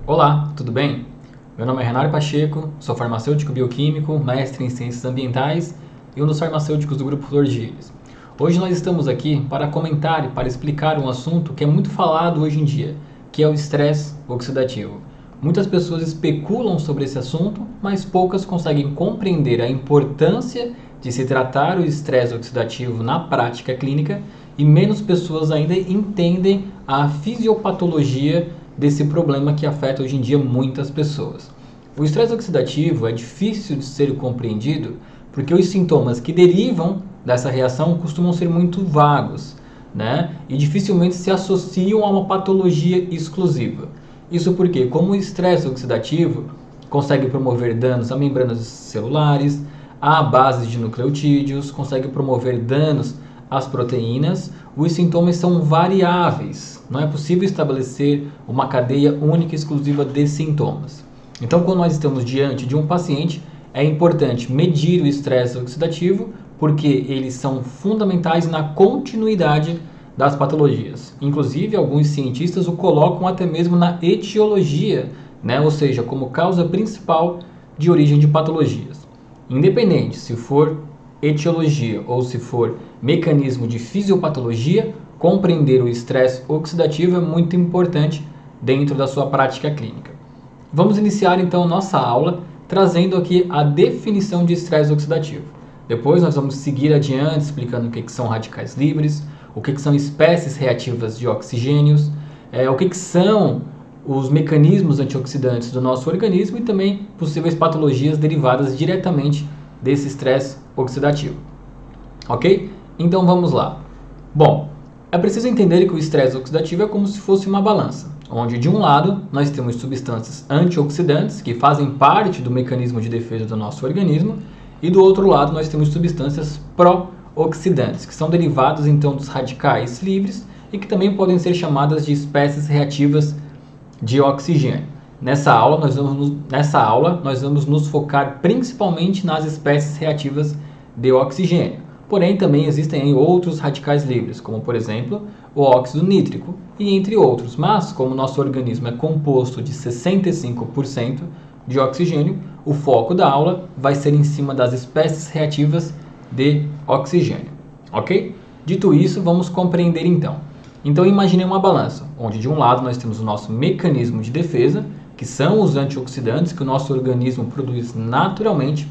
Olá, tudo bem? Meu nome é Renato Pacheco, sou farmacêutico bioquímico, mestre em ciências ambientais e um dos farmacêuticos do Grupo Flor de Gírias. Hoje nós estamos aqui para comentar e para explicar um assunto que é muito falado hoje em dia, que é o estresse oxidativo. Muitas pessoas especulam sobre esse assunto, mas poucas conseguem compreender a importância de se tratar o estresse oxidativo na prática clínica e menos pessoas ainda entendem a fisiopatologia desse problema que afeta hoje em dia muitas pessoas. O estresse oxidativo é difícil de ser compreendido porque os sintomas que derivam dessa reação costumam ser muito vagos, né? E dificilmente se associam a uma patologia exclusiva. Isso porque, como o estresse oxidativo consegue promover danos a membranas celulares, a bases de nucleotídeos, consegue promover danos às proteínas, os sintomas são variáveis. Não é possível estabelecer uma cadeia única e exclusiva de sintomas. Então, quando nós estamos diante de um paciente, é importante medir o estresse oxidativo, porque eles são fundamentais na continuidade das patologias. Inclusive, alguns cientistas o colocam até mesmo na etiologia, né? Ou seja, como causa principal de origem de patologias. Independente se for etiologia ou se for mecanismo de fisiopatologia, compreender o estresse oxidativo é muito importante dentro da sua prática clínica. Vamos iniciar então nossa aula trazendo aqui a definição de estresse oxidativo. Depois nós vamos seguir adiante explicando o que são radicais livres, o que são espécies reativas de oxigênios, o que são os mecanismos antioxidantes do nosso organismo e também possíveis patologias derivadas diretamente desse estresse oxidativo. Ok? Então vamos lá. Bom, é preciso entender que o estresse oxidativo é como se fosse uma balança, onde de um lado nós temos substâncias antioxidantes que fazem parte do mecanismo de defesa do nosso organismo e do outro lado nós temos substâncias pró-oxidantes, que são derivados então dos radicais livres e que também podem ser chamadas de espécies reativas de oxigênio. Nessa aula nós vamos nos focar principalmente nas espécies reativas de oxigênio. Porém, também existem outros radicais livres, como por exemplo o óxido nítrico e entre outros. Mas, como nosso organismo é composto de 65% de oxigênio, o foco da aula vai ser em cima das espécies reativas de oxigênio. Ok? Dito isso, vamos compreender então. Então, imagine uma balança, onde de um lado nós temos o nosso mecanismo de defesa, que são os antioxidantes que o nosso organismo produz naturalmente,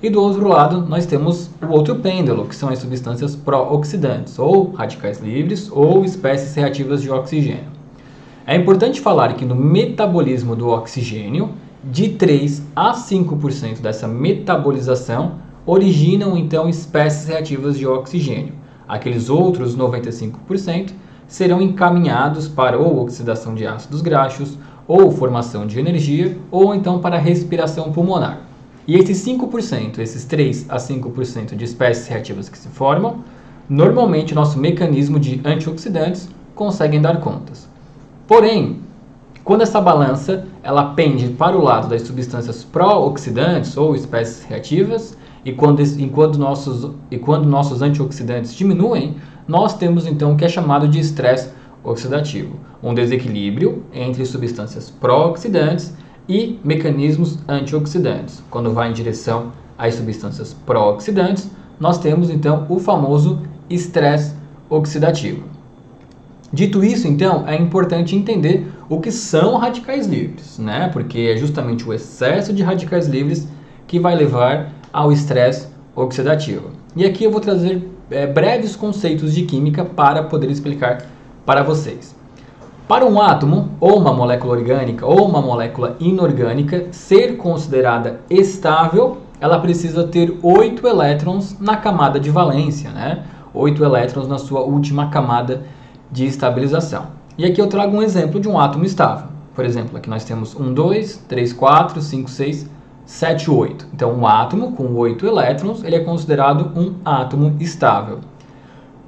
e do outro lado nós temos o outro pêndulo, que são as substâncias pró-oxidantes, ou radicais livres, ou espécies reativas de oxigênio. É importante falar que no metabolismo do oxigênio, de 3 a 5% dessa metabolização originam então espécies reativas de oxigênio. Aqueles outros 95% serão encaminhados para ou oxidação de ácidos graxos, ou formação de energia, ou então para respiração pulmonar. E esses 5%, esses 3 a 5% de espécies reativas que se formam, normalmente nosso mecanismo de antioxidantes conseguem dar contas. Porém, quando essa balança ela pende para o lado das substâncias pró-oxidantes ou espécies reativas, e quando nossos antioxidantes diminuem, nós temos então o que é chamado de estresse oxidativo, um desequilíbrio entre substâncias pró-oxidantes e mecanismos antioxidantes. Quando vai em direção às substâncias pró-oxidantes, nós temos então o famoso estresse oxidativo. Dito isso, então, é importante entender o que são radicais livres, né? Porque é justamente o excesso de radicais livres que vai levar ao estresse oxidativo. E aqui eu vou trazer breves conceitos de química para poder explicar para vocês. Para um átomo, ou uma molécula orgânica, ou uma molécula inorgânica, ser considerada estável, ela precisa ter 8 elétrons na camada de valência, né? 8 elétrons na sua última camada de estabilização. E aqui eu trago um exemplo de um átomo estável. Por exemplo, aqui nós temos 1, 2, 3, 4, 5, 6, 7, 8. Então, um átomo com 8 elétrons, ele é considerado um átomo estável.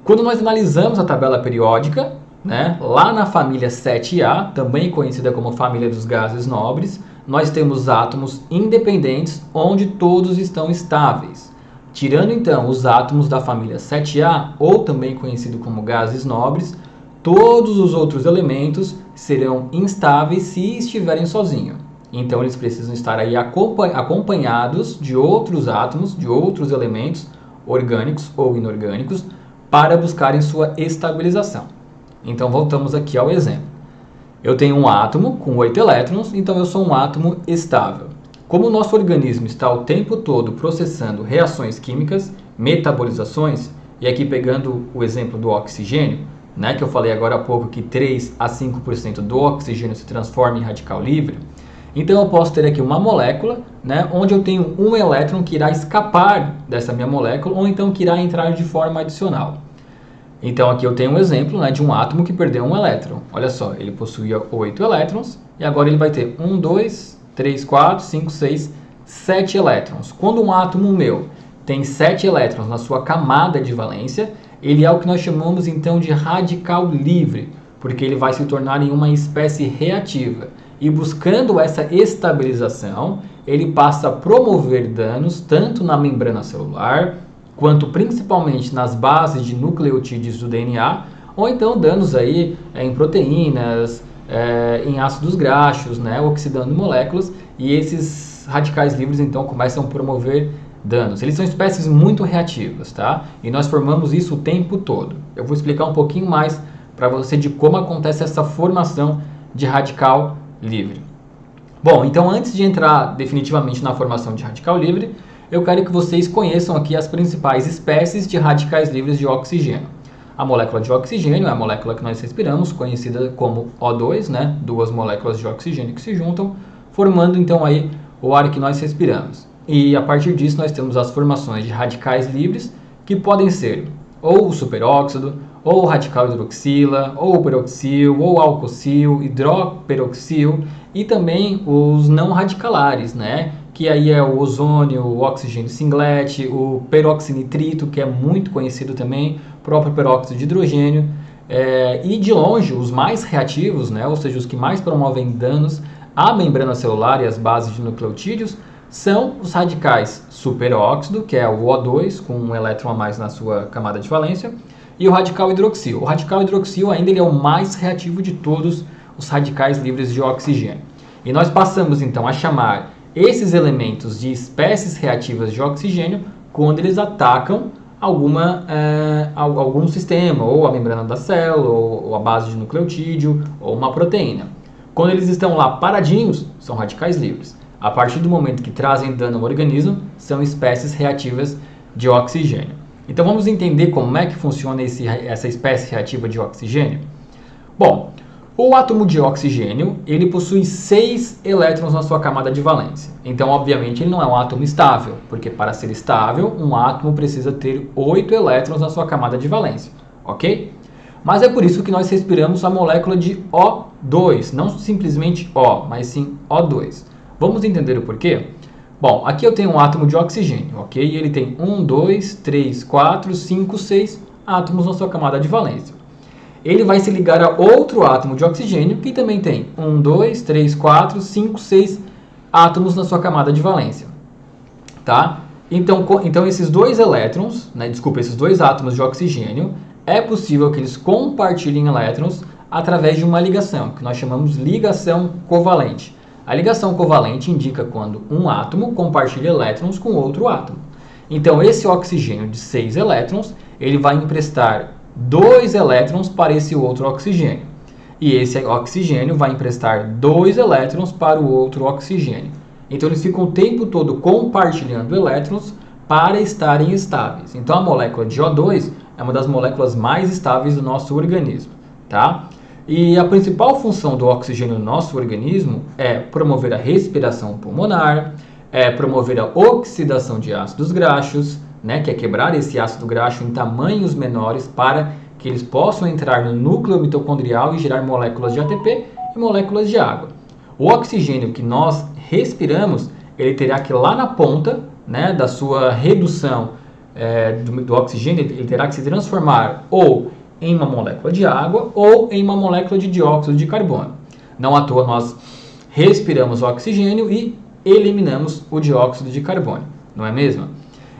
Quando nós analisamos a tabela periódica, né, lá na família 7A, também conhecida como família dos gases nobres, nós temos átomos independentes onde todos estão estáveis. Tirando então os átomos da família 7A, ou também conhecido como gases nobres, todos os outros elementos serão instáveis se estiverem sozinhos. Então eles precisam estar aí acompanhados de outros átomos, de outros elementos orgânicos ou inorgânicos, para buscarem sua estabilização. Então voltamos aqui ao exemplo. Eu tenho um átomo com 8 elétrons, então eu sou um átomo estável. Como o nosso organismo está o tempo todo processando reações químicas, metabolizações, e aqui pegando o exemplo do oxigênio, né, que eu falei agora há pouco que 3 a 5% do oxigênio se transforma em radical livre, então eu posso ter aqui uma molécula, né, onde eu tenho um elétron que irá escapar dessa minha molécula, ou então que irá entrar de forma adicional. Então aqui eu tenho um exemplo, né, de um átomo que perdeu um elétron. Olha só, ele possuía 8 elétrons e agora ele vai ter 1, 2, 3, 4, 5, 6, 7 elétrons. Quando um átomo meu tem 7 elétrons na sua camada de valência, ele é o que nós chamamos então de radical livre, porque ele vai se tornar em uma espécie reativa. E buscando essa estabilização, ele passa a promover danos tanto na membrana celular, quanto principalmente nas bases de nucleotídeos do DNA, ou então danos aí em proteínas, em ácidos graxos, né, oxidando moléculas, e esses radicais livres então começam a promover danos. Eles são espécies muito reativas, tá? E nós formamos isso o tempo todo. Eu vou explicar um pouquinho mais para você de como acontece essa formação de radical livre. Bom, então antes de entrar definitivamente na formação de radical livre, eu quero que vocês conheçam aqui as principais espécies de radicais livres de oxigênio. A molécula de oxigênio é a molécula que nós respiramos, conhecida como O2, né? Duas moléculas de oxigênio que se juntam, formando então aí o ar que nós respiramos. E a partir disso nós temos as formações de radicais livres, que podem ser ou o superóxido, ou o radical hidroxila, ou o peroxil, ou alcoxil, hidroperoxil, e também os não radicalares, né? Que aí é o ozônio, o oxigênio singlet, o peroxinitrito, que é muito conhecido também, o próprio peróxido de hidrogênio, e de longe os mais reativos, né? Ou seja, os que mais promovem danos à membrana celular e às bases de nucleotídeos, são os radicais superóxido, que é o O2, com um elétron a mais na sua camada de valência, e o radical hidroxil. O radical hidroxil ainda ele é o mais reativo de todos os radicais livres de oxigênio. E nós passamos então a chamar esses elementos de espécies reativas de oxigênio quando eles atacam algum sistema, ou a membrana da célula, ou a base de nucleotídeo, ou uma proteína. Quando eles estão lá paradinhos, são radicais livres. A partir do momento que trazem dano ao organismo, são espécies reativas de oxigênio. Então vamos entender como é que funciona essa espécie reativa de oxigênio? Bom, o átomo de oxigênio, ele possui 6 elétrons na sua camada de valência. Então, obviamente, ele não é um átomo estável, porque para ser estável, um átomo precisa ter 8 elétrons na sua camada de valência, ok? Mas é por isso que nós respiramos a molécula de O2, não simplesmente O, mas sim O2. Vamos entender o porquê? Bom, aqui eu tenho um átomo de oxigênio, ok? E ele tem 1, 2, 3, 4, 5, 6 átomos na sua camada de valência. Ele vai se ligar a outro átomo de oxigênio que também tem 1, 2, 3, 4, 5, 6 átomos na sua camada de valência, tá? Então esses dois elétrons, né, esses dois átomos de oxigênio, é possível que eles compartilhem elétrons através de uma ligação, que nós chamamos ligação covalente. A ligação covalente indica quando um átomo compartilha elétrons com outro átomo. Então, esse oxigênio de 6 elétrons, ele vai emprestar 2 elétrons para esse outro oxigênio. E esse oxigênio vai emprestar 2 elétrons para o outro oxigênio. Então, eles ficam o tempo todo compartilhando elétrons para estarem estáveis. Então, a molécula de O2 é uma das moléculas mais estáveis do nosso organismo, tá? E a principal função do oxigênio no nosso organismo é promover a respiração pulmonar, promover a oxidação de ácidos graxos, né, que é quebrar esse ácido graxo em tamanhos menores para que eles possam entrar no núcleo mitocondrial e gerar moléculas de ATP e moléculas de água. O oxigênio que nós respiramos, ele terá que lá na ponta, né, da sua redução do oxigênio, ele terá que se transformar ou em uma molécula de água ou em uma molécula de dióxido de carbono. Não à toa nós respiramos o oxigênio e eliminamos o dióxido de carbono, não é mesmo?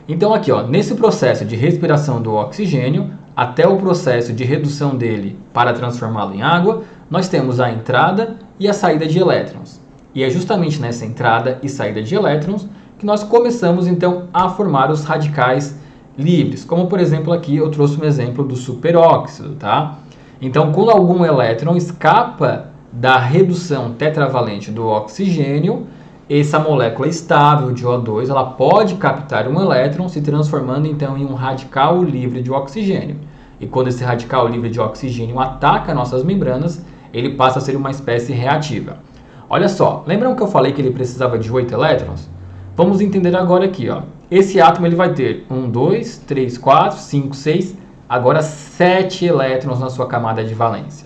Então aqui, ó, nesse processo de respiração do oxigênio, até o processo de redução dele para transformá-lo em água, nós temos a entrada e a saída de elétrons. E é justamente nessa entrada e saída de elétrons que nós começamos então a formar os radicais livres, como por exemplo aqui eu trouxe um exemplo do superóxido, tá? Então, quando algum elétron escapa da redução tetravalente do oxigênio, essa molécula estável de O2, ela pode captar um elétron, se transformando então em um radical livre de oxigênio. E quando esse radical livre de oxigênio ataca nossas membranas, ele passa a ser uma espécie reativa. Olha só, lembram que eu falei que ele precisava de 8 elétrons? Vamos entender agora aqui, ó. Esse átomo ele vai ter 1, 2, 3, 4, 5, 6, agora 7 elétrons na sua camada de valência.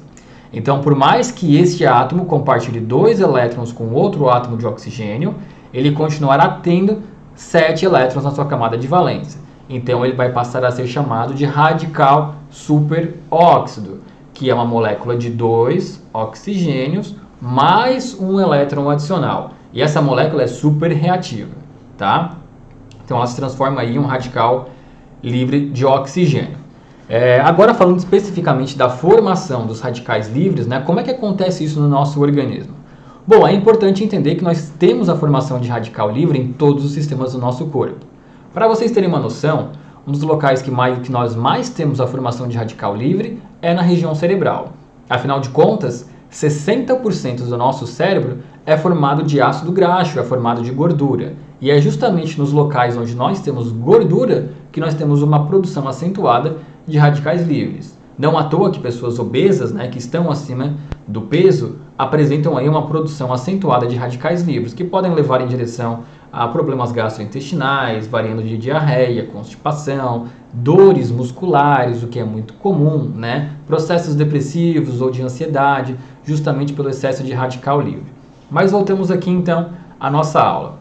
Então, por mais que este átomo compartilhe 2 elétrons com outro átomo de oxigênio, ele continuará tendo 7 elétrons na sua camada de valência. Então, ele vai passar a ser chamado de radical superóxido, que é uma molécula de 2 oxigênios mais um elétron adicional. E essa molécula é super reativa, tá? Então, ela se transforma aí em um radical livre de oxigênio. Agora falando especificamente da formação dos radicais livres, né, como é que acontece isso no nosso organismo? Bom, é importante entender que nós temos a formação de radical livre em todos os sistemas do nosso corpo. Para vocês terem uma noção, um dos locais que nós mais temos a formação de radical livre é na região cerebral. Afinal de contas, 60% do nosso cérebro é formado de ácido graxo, é formado de gordura. E é justamente nos locais onde nós temos gordura que nós temos uma produção acentuada de radicais livres. Não à toa que pessoas obesas, né, que estão acima do peso, apresentam aí uma produção acentuada de radicais livres, que podem levar em direção a problemas gastrointestinais, variando de diarreia, constipação, dores musculares, o que é muito comum, né, processos depressivos ou de ansiedade, justamente pelo excesso de radical livre. Mas voltamos aqui então à nossa aula.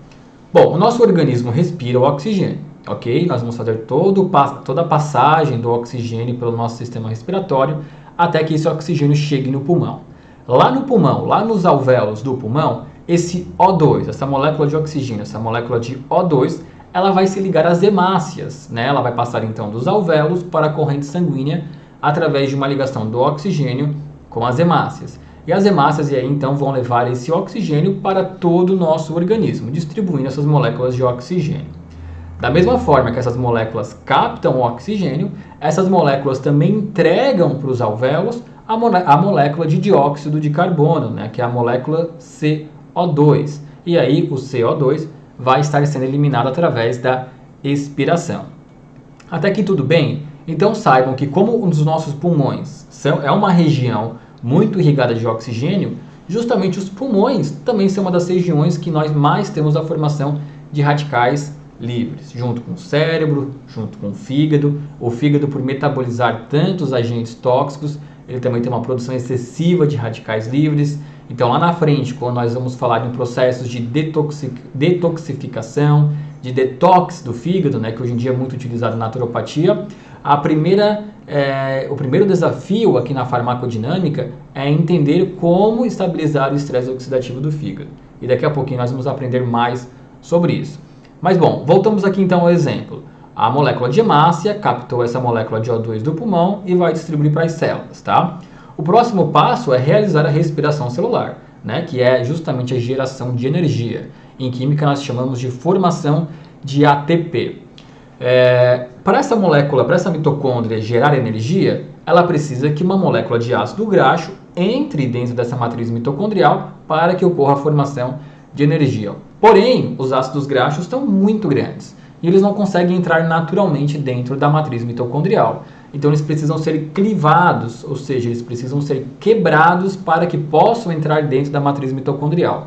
Bom, o nosso organismo respira o oxigênio. Ok? Nós vamos fazer toda a passagem do oxigênio pelo nosso sistema respiratório até que esse oxigênio chegue no pulmão. Lá no pulmão, lá nos alvéolos do pulmão, esse O2, essa molécula de oxigênio, essa molécula de O2, ela vai se ligar às hemácias, né? Ela vai passar então dos alvéolos para a corrente sanguínea através de uma ligação do oxigênio com as hemácias. E as hemácias aí então vão levar esse oxigênio para todo o nosso organismo, distribuindo essas moléculas de oxigênio. Da mesma forma que essas moléculas captam o oxigênio, essas moléculas também entregam para os alvéolos a molécula de dióxido de carbono, né, que é a molécula CO2. E aí o CO2 vai estar sendo eliminado através da expiração. Até aqui tudo bem? Então saibam que como um dos nossos pulmões é uma região muito irrigada de oxigênio, justamente os pulmões também são uma das regiões que nós mais temos a formação de radicais livres, junto com o cérebro, junto com o fígado por metabolizar tantos agentes tóxicos, ele também tem uma produção excessiva de radicais livres. Então lá na frente, quando nós vamos falar em processos de detoxificação, de detox do fígado, né, que hoje em dia é muito utilizado na naturopatia, o primeiro desafio aqui na farmacodinâmica é entender como estabilizar o estresse oxidativo do fígado. E daqui a pouquinho nós vamos aprender mais sobre isso. Mas bom, voltamos aqui então ao exemplo. A molécula de hemácia captou essa molécula de O2 do pulmão e vai distribuir para as células, tá? O próximo passo é realizar a respiração celular, né, que é justamente a geração de energia. Em química nós chamamos de formação de ATP. Para essa molécula, para essa mitocôndria gerar energia, ela precisa que uma molécula de ácido graxo entre dentro dessa matriz mitocondrial para que ocorra a formação de energia. Porém, os ácidos graxos estão muito grandes e eles não conseguem entrar naturalmente dentro da matriz mitocondrial. Então eles precisam ser clivados, ou seja, eles precisam ser quebrados para que possam entrar dentro da matriz mitocondrial.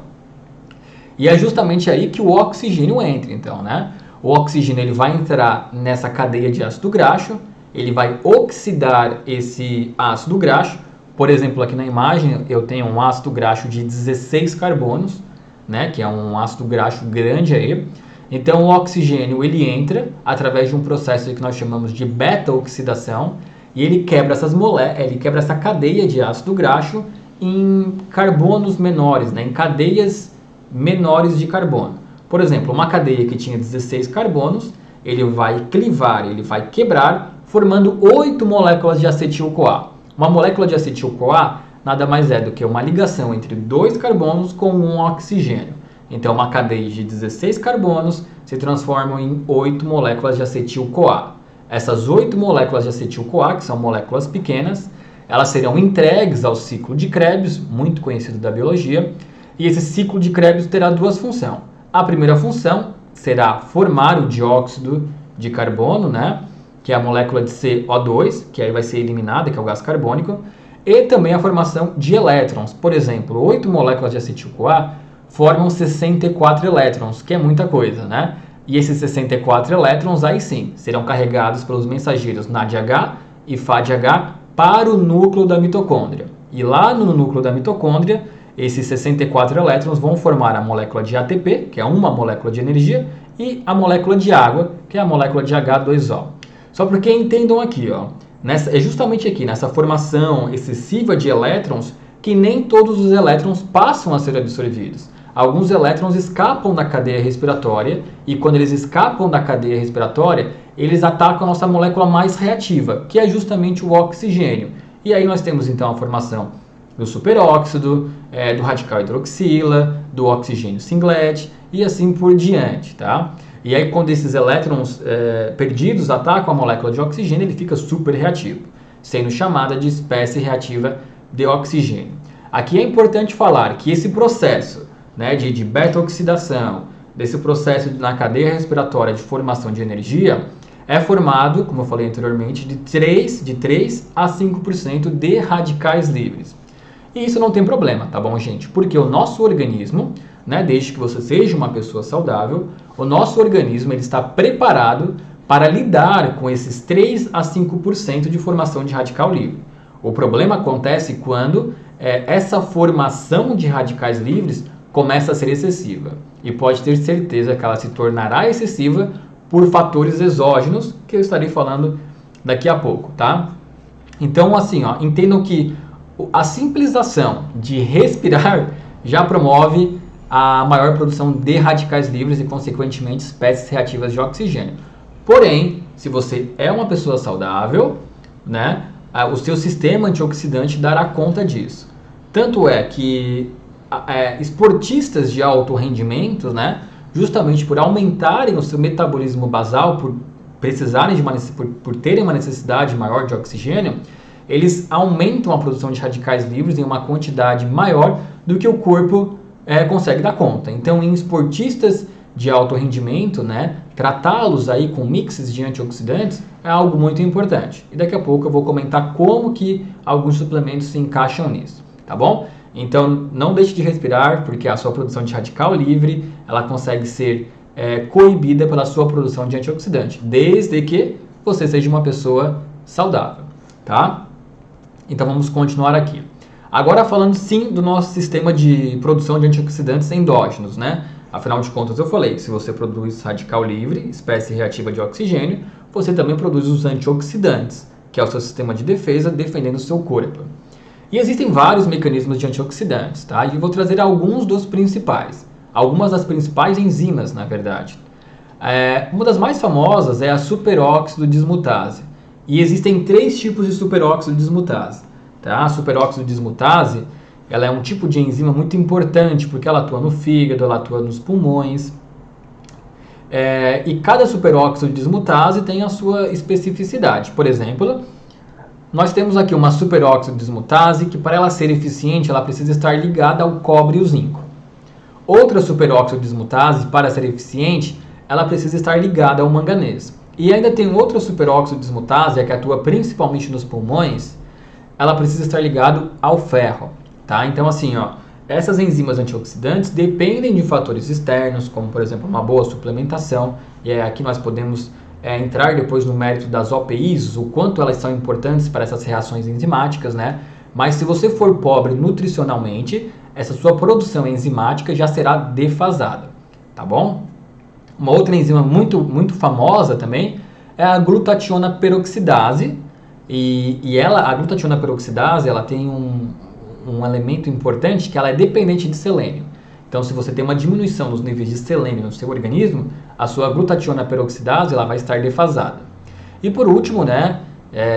E é justamente aí que o oxigênio entra, então, né? O oxigênio ele vai entrar nessa cadeia de ácido graxo, ele vai oxidar esse ácido graxo. Por exemplo, aqui na imagem eu tenho um ácido graxo de 16 carbonos, né, que é um ácido graxo grande aí. Então o oxigênio ele entra através de um processo que nós chamamos de beta-oxidação e ele quebra essa cadeia de ácido graxo em carbonos menores, né, em cadeias menores de carbono. Por exemplo, uma cadeia que tinha 16 carbonos, ele vai clivar, ele vai quebrar, formando 8 moléculas de acetil-CoA. Uma molécula de acetil-CoA nada mais é do que uma ligação entre 2 carbonos com um oxigênio. Então, uma cadeia de 16 carbonos se transformam em 8 moléculas de acetil-CoA. Essas 8 moléculas de acetil-CoA, que são moléculas pequenas, elas serão entregues ao ciclo de Krebs, muito conhecido da biologia, e esse ciclo de Krebs terá duas funções. A primeira função será formar o dióxido de carbono, né, que é a molécula de CO2, que aí vai ser eliminada, que é o gás carbônico, e também a formação de elétrons. Por exemplo, 8 moléculas de acetil-CoA formam 64 elétrons, que é muita coisa, né? E esses 64 elétrons, aí sim, serão carregados pelos mensageiros NADH e FADH para o núcleo da mitocôndria. E lá no núcleo da mitocôndria, esses 64 elétrons vão formar a molécula de ATP, que é uma molécula de energia, e a molécula de água, que é a molécula de H2O. Só porque entendam aqui, ó, é justamente aqui, nessa formação excessiva de elétrons, que nem todos os elétrons passam a ser absorvidos. Alguns elétrons escapam da cadeia respiratória e quando eles escapam da cadeia respiratória, eles atacam a nossa molécula mais reativa, que é justamente o oxigênio. E aí nós temos então a formação do superóxido, do radical hidroxila, do oxigênio singlet e assim por diante, tá? E aí quando esses elétrons perdidos atacam a molécula de oxigênio, ele fica super reativo, sendo chamada de espécie reativa de oxigênio. Aqui é importante falar que esse processo, né, de beta-oxidação, desse processo na cadeia respiratória de formação de energia, é formado, como eu falei anteriormente, de 3 a 5% de radicais livres. E isso não tem problema, tá bom, gente? Porque o nosso organismo, né, desde que você seja uma pessoa saudável, o nosso organismo ele está preparado para lidar com esses 3 a 5% de formação de radical livre. O problema acontece quando essa formação de radicais livres começa a ser excessiva. E pode ter certeza que ela se tornará excessiva por fatores exógenos, que eu estarei falando daqui a pouco, tá? Então, assim, ó, entendam que a simples ação de respirar já promove a maior produção de radicais livres e, consequentemente, espécies reativas de oxigênio. Porém, se você é uma pessoa saudável, né, o seu sistema antioxidante dará conta disso. Tanto é que esportistas de alto rendimento, né, justamente por aumentarem o seu metabolismo basal, por precisarem por terem uma necessidade maior de oxigênio, eles aumentam a produção de radicais livres em uma quantidade maior do que o corpo consegue dar conta. Então, em esportistas de alto rendimento, né, tratá-los aí com mixes de antioxidantes é algo muito importante. E daqui a pouco eu vou comentar como que alguns suplementos se encaixam nisso, tá bom? Então, não deixe de respirar, porque a sua produção de radical livre, ela consegue ser coibida pela sua produção de antioxidante, desde que você seja uma pessoa saudável, tá? Então, vamos continuar aqui. Agora, falando sim do nosso sistema de produção de antioxidantes endógenos, né? Afinal de contas, eu falei que se você produz radical livre, espécie reativa de oxigênio, você também produz os antioxidantes, que é o seu sistema de defesa defendendo o seu corpo. E existem vários mecanismos de antioxidantes, tá? E eu vou trazer alguns dos principais. Algumas das principais enzimas, na verdade. Uma das mais famosas é a superóxido dismutase. E existem 3 tipos de superóxido dismutase, tá? A superóxido dismutase, ela é um tipo de enzima muito importante, porque ela atua no fígado, ela atua nos pulmões. E cada superóxido dismutase tem a sua especificidade. Por exemplo, nós temos aqui uma superóxido dismutase que, para ela ser eficiente, ela precisa estar ligada ao cobre e o zinco. Outra superóxido dismutase, para ser eficiente, ela precisa estar ligada ao manganês. E ainda tem outra superóxido dismutase, que atua principalmente nos pulmões, ela precisa estar ligada ao ferro, tá? Então, assim, ó, essas enzimas antioxidantes dependem de fatores externos, como, por exemplo, uma boa suplementação, e aqui nós podemos entrar depois no mérito das OPIs, o quanto elas são importantes para essas reações enzimáticas, né? Mas se você for pobre nutricionalmente, essa sua produção enzimática já será defasada, tá bom? Uma outra enzima muito famosa também é a glutationa peroxidase, a glutationa peroxidase, ela tem um elemento importante que ela é dependente de selênio. Então, se você tem uma diminuição nos níveis de selênio no seu organismo, a sua glutationa peroxidase ela vai estar defasada. E por último, né,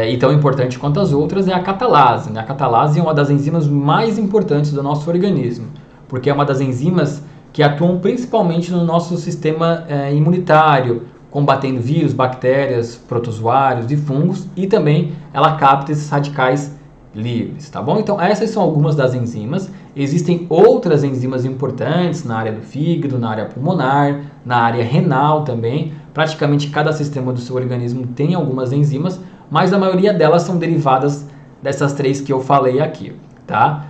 e tão importante quanto as outras, é a catalase, né? A catalase é uma das enzimas mais importantes do nosso organismo, porque é uma das enzimas que atuam principalmente no nosso sistema imunitário, combatendo vírus, bactérias, protozoários e fungos, e também ela capta esses radicais livres, tá bom? Então essas são algumas das enzimas. Existem outras enzimas importantes na área do fígado, na área pulmonar, na área renal também. Praticamente cada sistema do seu organismo tem algumas enzimas, mas a maioria delas são derivadas dessas três que eu falei aqui, tá?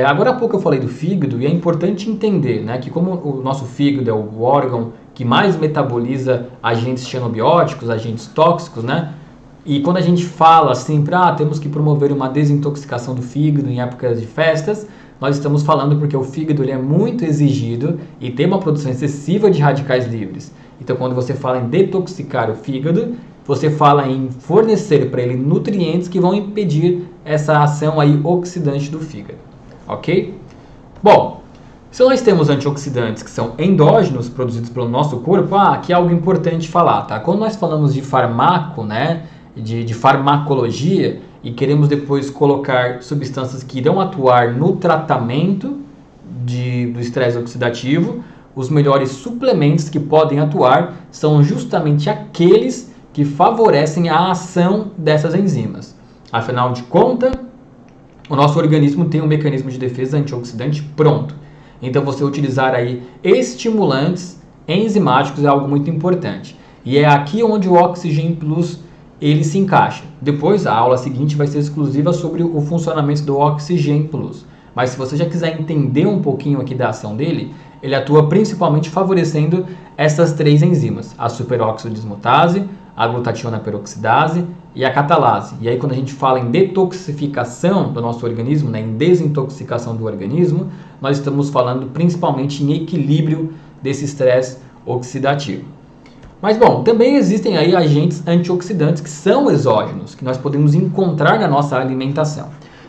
Agora há pouco eu falei do fígado e é importante entender, né, que como o nosso fígado é o órgão que mais metaboliza agentes xenobióticos, agentes tóxicos, né? E quando a gente fala sempre, temos que promover uma desintoxicação do fígado em épocas de festas, nós estamos falando porque o fígado ele é muito exigido e tem uma produção excessiva de radicais livres. Então, quando você fala em detoxicar o fígado, você fala em fornecer para ele nutrientes que vão impedir essa ação aí oxidante do fígado, ok? Bom, se nós temos antioxidantes que são endógenos, produzidos pelo nosso corpo, aqui é algo importante falar, tá? Quando nós falamos de farmaco, né, de farmacologia, e queremos depois colocar substâncias que irão atuar no tratamento do estresse oxidativo, os melhores suplementos que podem atuar são justamente aqueles que favorecem a ação dessas enzimas. Afinal de contas, o nosso organismo tem um mecanismo de defesa antioxidante pronto. Então você utilizar aí estimulantes enzimáticos é algo muito importante. E é aqui onde o Oxygen Plus ele se encaixa. Depois a aula seguinte vai ser exclusiva sobre o funcionamento do Oxygen Plus. Mas se você já quiser entender um pouquinho aqui da ação dele, ele atua principalmente favorecendo essas três enzimas, a superóxido dismutase, a glutationa peroxidase e a catalase. E aí quando a gente fala em detoxificação do nosso organismo, né, em desintoxicação do organismo, nós estamos falando principalmente em equilíbrio desse estresse oxidativo. Mas bom, também existem aí agentes antioxidantes que são exógenos, que nós podemos encontrar na nossa alimentação.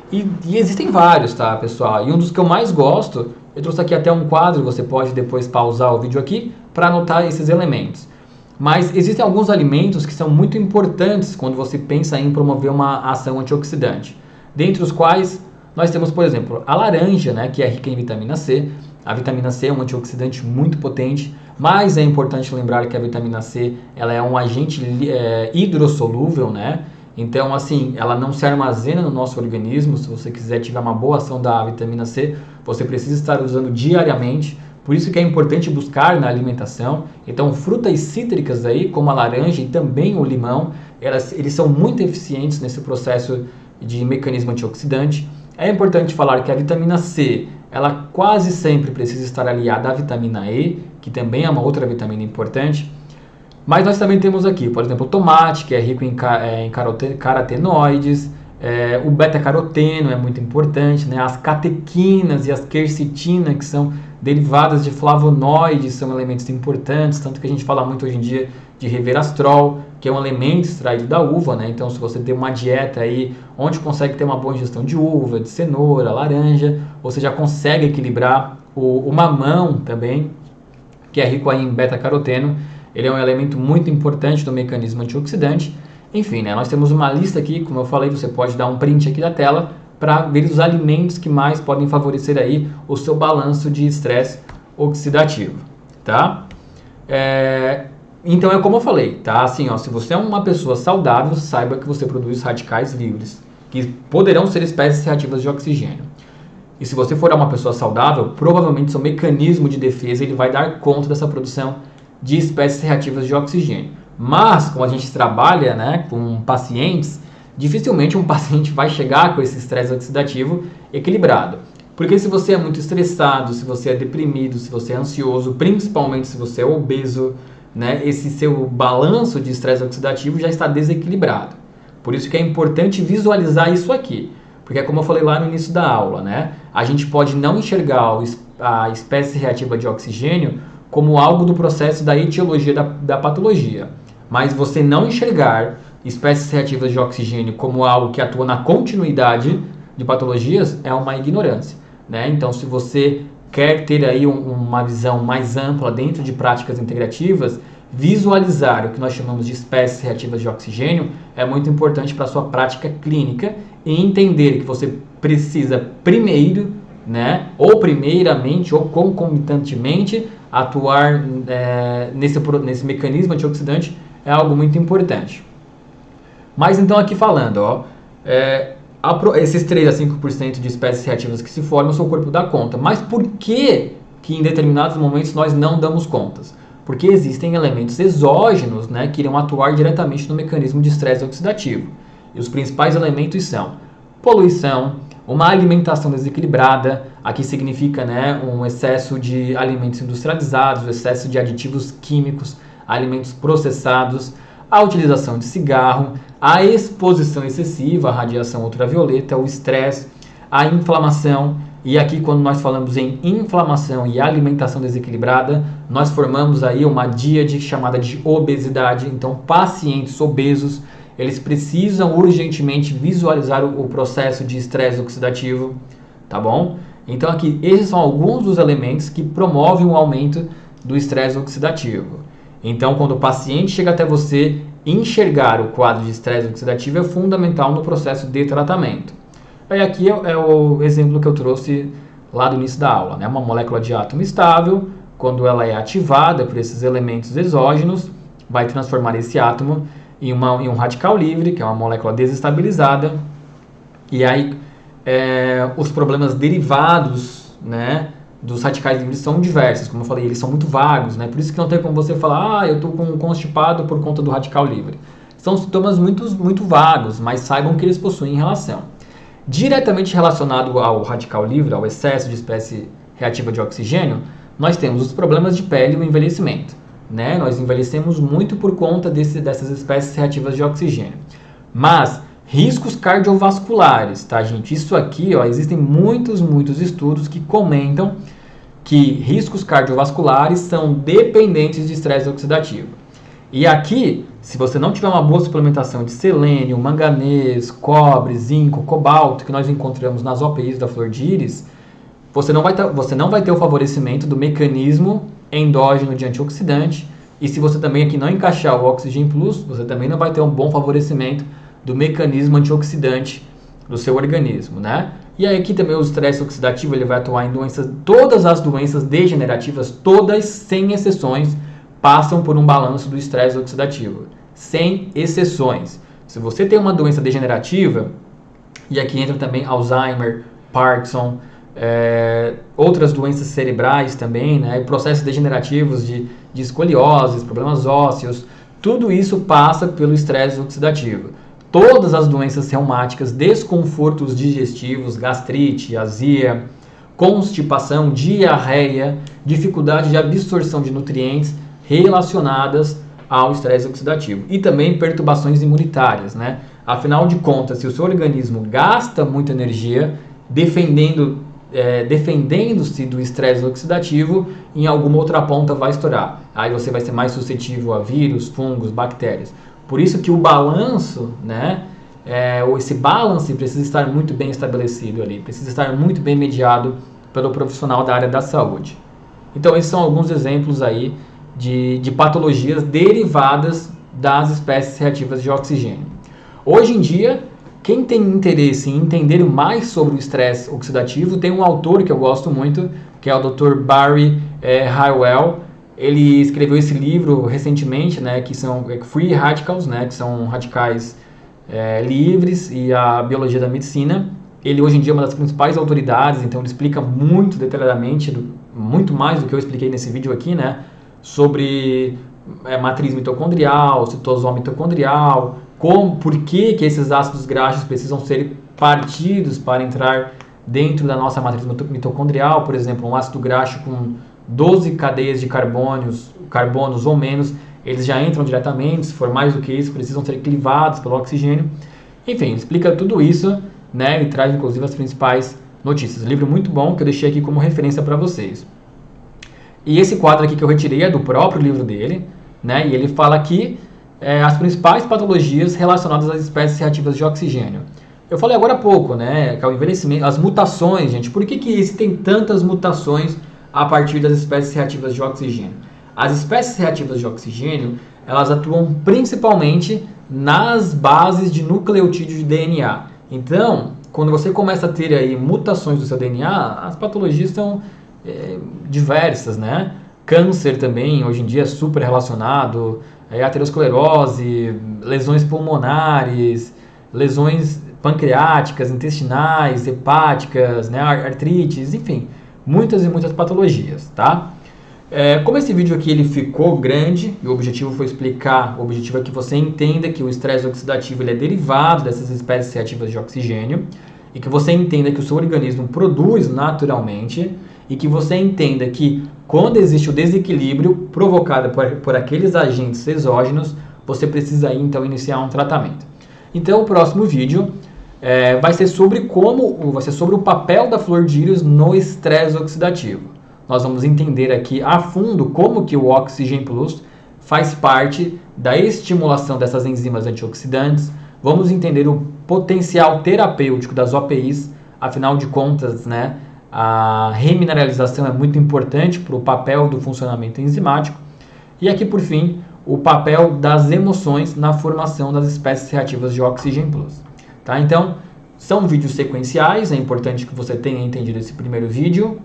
E existem vários, tá, pessoal? E um dos que eu mais gosto, eu trouxe aqui até um quadro, você pode depois pausar o vídeo aqui para anotar esses elementos. Mas existem alguns alimentos que são muito importantes quando você pensa em promover uma ação antioxidante. Dentre os quais nós temos, por exemplo, a laranja, né, que é rica em vitamina C. A vitamina C é um antioxidante muito potente, mas é importante lembrar que a vitamina C ela é um agente hidrossolúvel, né? Então, assim, ela não se armazena no nosso organismo. Se você quiser tiver uma boa ação da vitamina C, você precisa estar usando diariamente. Por isso que é importante buscar na alimentação. Então, frutas cítricas aí, como a laranja e também o limão, eles são muito eficientes nesse processo de mecanismo antioxidante. É importante falar que a vitamina C, ela quase sempre precisa estar aliada à vitamina E, que também é uma outra vitamina importante. Mas nós também temos aqui, por exemplo, o tomate, que é rico em carotenoides, o beta-caroteno é muito importante, né? As catequinas e as quercetina, que são derivadas de flavonoides, são elementos importantes, tanto que a gente fala muito hoje em dia de resveratrol, que é um elemento extraído da uva, né? Então, se você tem uma dieta aí onde consegue ter uma boa ingestão de uva, de cenoura, laranja, você já consegue equilibrar o mamão também, que é rico aí em beta-caroteno. Ele é um elemento muito importante do mecanismo antioxidante. Enfim, né, nós temos uma lista aqui, como eu falei, você pode dar um print aqui da tela para ver os alimentos que mais podem favorecer aí o seu balanço de estresse oxidativo, tá? Então é como eu falei, tá? Assim, ó, se você é uma pessoa saudável, saiba que você produz radicais livres, que poderão ser espécies reativas de oxigênio. E se você for uma pessoa saudável, provavelmente seu mecanismo de defesa ele vai dar conta dessa produção de espécies reativas de oxigênio. Mas, como a gente trabalha, né, com pacientes, dificilmente um paciente vai chegar com esse estresse oxidativo equilibrado. Porque se você é muito estressado, se você é deprimido, se você é ansioso, principalmente se você é obeso, né, esse seu balanço de estresse oxidativo já está desequilibrado. Por isso que é importante visualizar isso aqui. Porque, como eu falei lá no início da aula, né, a gente pode não enxergar a espécie reativa de oxigênio como algo do processo da etiologia da patologia. Mas você não enxergar espécies reativas de oxigênio como algo que atua na continuidade de patologias é uma ignorância, né? Então, se você quer ter aí uma visão mais ampla dentro de práticas integrativas, visualizar o que nós chamamos de espécies reativas de oxigênio é muito importante para a sua prática clínica e entender que você precisa primeiro, né, ou primeiramente ou concomitantemente atuar nesse mecanismo antioxidante é algo muito importante. Mas então aqui falando, ó, esses 3 a 5% de espécies reativas que se formam, o seu corpo dá conta. Mas por que em determinados momentos nós não damos contas? Porque existem elementos exógenos, né, que irão atuar diretamente no mecanismo de estresse oxidativo. E os principais elementos são poluição, uma alimentação desequilibrada, aqui significa, né, um excesso de alimentos industrializados, o excesso de aditivos químicos, alimentos processados, a utilização de cigarro, a exposição excessiva à radiação ultravioleta, o estresse, a inflamação. E aqui, quando nós falamos em inflamação e alimentação desequilibrada, nós formamos aí uma díade chamada de obesidade. Então, pacientes obesos, eles precisam urgentemente visualizar o processo de estresse oxidativo, tá bom? Então, aqui, esses são alguns dos elementos que promovem o aumento do estresse oxidativo. Então, quando o paciente chega até você, enxergar o quadro de estresse oxidativo é fundamental no processo de tratamento. E aqui é o exemplo que eu trouxe lá do início da aula, né? Uma molécula de átomo estável, quando ela é ativada por esses elementos exógenos, vai transformar esse átomo em um radical livre, que é uma molécula desestabilizada. E aí, os problemas derivados, né, dos radicais livres são diversos. Como eu falei, eles são muito vagos, né? Por isso que não tem como você falar, eu estou constipado por conta do radical livre. São sintomas muito vagos, mas saibam que eles possuem relação. Diretamente relacionado ao radical livre, ao excesso de espécie reativa de oxigênio, nós temos os problemas de pele e o envelhecimento, né? Nós envelhecemos muito por conta dessas espécies reativas de oxigênio. Mas riscos cardiovasculares, tá, gente? Isso aqui, ó, existem muitos estudos que comentam que riscos cardiovasculares são dependentes de estresse oxidativo. E aqui, se você não tiver uma boa suplementação de selênio, manganês, cobre, zinco, cobalto, que nós encontramos nas OPIs da flor de íris, você não vai ter o favorecimento do mecanismo endógeno de antioxidante. E se você também aqui não encaixar o Oxygen Plus, você também não vai ter um bom favorecimento do mecanismo antioxidante do seu organismo, né? E aí aqui também o estresse oxidativo ele vai atuar em todas as doenças degenerativas, todas sem exceções, passam por um balanço do estresse oxidativo, sem exceções. Se você tem uma doença degenerativa, e aqui entra também Alzheimer, Parkinson, outras doenças cerebrais também, né, processos degenerativos de escoliose, problemas ósseos, tudo isso passa pelo estresse oxidativo. Todas as doenças reumáticas, desconfortos digestivos, gastrite, azia, constipação, diarreia, dificuldade de absorção de nutrientes, relacionadas ao estresse oxidativo e também perturbações imunitárias, né? Afinal de contas, se o seu organismo gasta muita energia defendendo-se do estresse oxidativo, em alguma outra ponta vai estourar. Aí você vai ser mais suscetível a vírus, fungos, bactérias. Por isso que o balanço, né? Esse balance precisa estar muito bem estabelecido ali, precisa estar muito bem mediado pelo profissional da área da saúde. Então, esses são alguns exemplos aí de patologias derivadas das espécies reativas de oxigênio. Hoje em dia, quem tem interesse em entender mais sobre o estresse oxidativo, tem um autor que eu gosto muito, que é o Dr. Barry Hywell. Ele escreveu esse livro recentemente, né, que são Free Radicals, né, que são radicais livres, e a biologia da medicina. Ele hoje em dia é uma das principais autoridades, então ele explica muito detalhadamente, muito mais do que eu expliquei nesse vídeo aqui, né, sobre matriz mitocondrial, citosol mitocondrial, por que esses ácidos graxos precisam ser partidos para entrar dentro da nossa matriz mitocondrial. Por exemplo, um ácido graxo com 12 cadeias de carbonos ou menos, eles já entram diretamente. Se for mais do que isso, precisam ser clivados pelo oxigênio. Enfim, explica tudo isso, né, e traz inclusive as principais notícias. Livro muito bom que eu deixei aqui como referência para vocês. E esse quadro aqui que eu retirei é do próprio livro dele, né? E ele fala aqui as principais patologias relacionadas às espécies reativas de oxigênio. Eu falei agora há pouco, né? Que é o envelhecimento, as mutações, gente. Por que existem tantas mutações a partir das espécies reativas de oxigênio? As espécies reativas de oxigênio, elas atuam principalmente nas bases de nucleotídeo de DNA. Então, quando você começa a ter aí mutações do seu DNA, as patologias são diversas, né? Câncer também, hoje em dia, é super relacionado, aterosclerose, lesões pulmonares, lesões pancreáticas, intestinais, hepáticas, né? Artrites, enfim, muitas e muitas patologias, tá? Como esse vídeo aqui ele ficou grande, e o objetivo foi explicar, o objetivo é que você entenda que o estresse oxidativo ele é derivado dessas espécies reativas de oxigênio, e que você entenda que o seu organismo produz naturalmente, e que você entenda que quando existe o desequilíbrio provocado por aqueles agentes exógenos, você precisa aí, então iniciar um tratamento. Então o próximo vídeo vai ser sobre o papel da flor de íris no estresse oxidativo. Nós vamos entender aqui a fundo como que o Oxygen Plus faz parte da estimulação dessas enzimas antioxidantes. Vamos entender o potencial terapêutico das OPIs, afinal de contas, né, a remineralização é muito importante para o papel do funcionamento enzimático. E aqui, por fim, o papel das emoções na formação das espécies reativas de Oxygen Plus. Tá? Então, são vídeos sequenciais, é importante que você tenha entendido esse primeiro vídeo.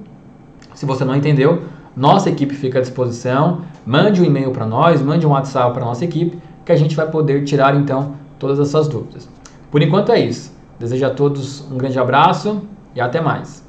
Se você não entendeu, nossa equipe fica à disposição. Mande um e-mail para nós, mande um WhatsApp para a nossa equipe, que a gente vai poder tirar então todas essas dúvidas. Por enquanto é isso. Desejo a todos um grande abraço e até mais.